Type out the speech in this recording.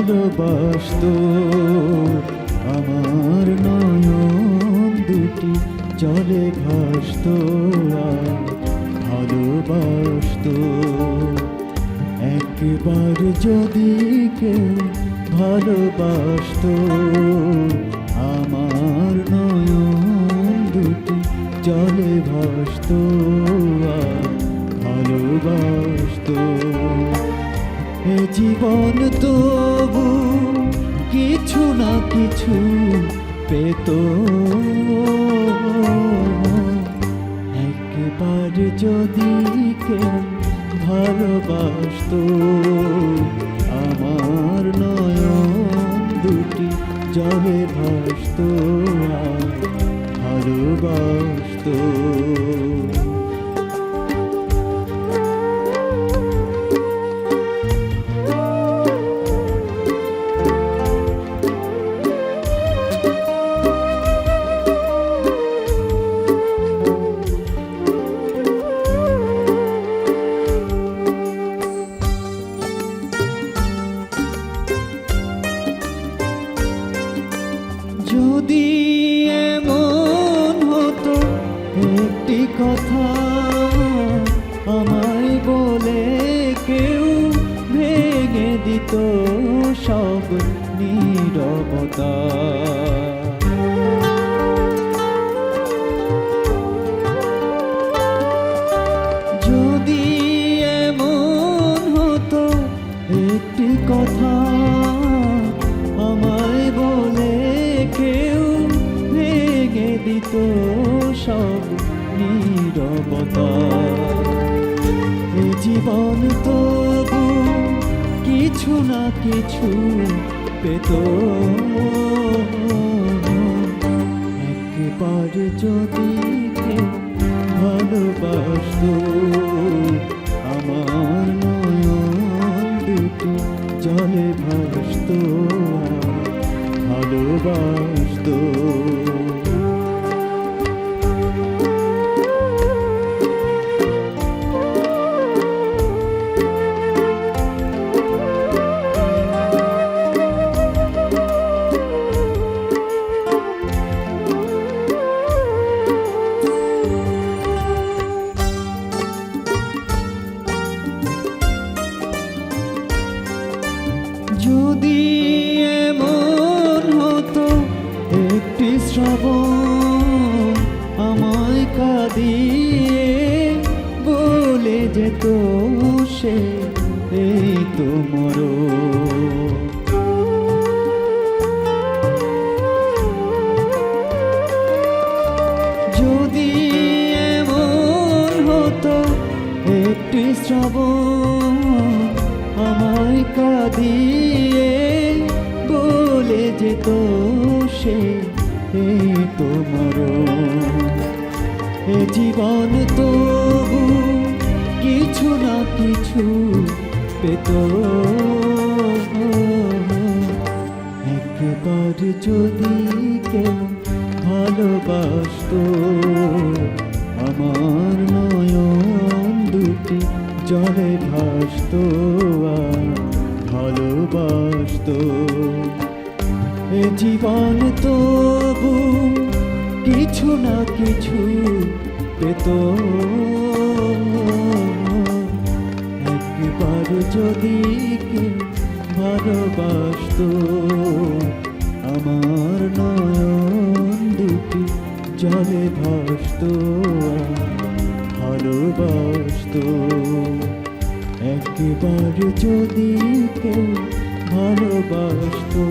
ভালোবাসতো, আমার নয়ন দুটি জলে ভাসতো আর ভালোবাসতো। একবার যদি কেউ ভালোবাসতো, আমার নয়ন দুটি জলে ভাসতো আর ভালোবাসতো। এ জীবন তবু কিছু না কিছু পেত, একবার যদি কেউ ভালোবাসতো, আমার নয়ন দুটি জলে ভাসতো আর ভালোবাসতো। যদি এমন হতো একটি কথা আমায় বলে কেউ ভেঙে দিত সব নীরবতা, যদি এমন হতো একটি কথা আমায় বলে কেউ ভেঙে দিত সব নীরবতা। এ জীবন তবু কিছু না কিছু পেত, একবার যদি কেউ ভালোবাসতো, আমার নয়ন দুটি জলে ভাসতো আর ভালোবাসতো। যদি এমন হতো একটি শ্রাবণ আমায় কাঁদিয়ে বলে যেত সে এই তো মরণ, যদি এমন হতো একটি শ্রাবণ আমায় কাঁদিয়ে বলে যেত সে এই তো মরণ। এ জীবন তবু কিছু না কিছু পেত, একবার যদি কেউ ভালোবাসতো, আমার নয়ন দুটি জলে ভাসতো আর ভালোবাসতো। এ জীবন তবু কিছু না কিছু পেত, একবার যদি কেউ ভালোবাসতো, আমার নয়ন দুটি জলে ভাসতো আর ভালোবাসতো। একবার যদি কেউ ভালোবাসতো।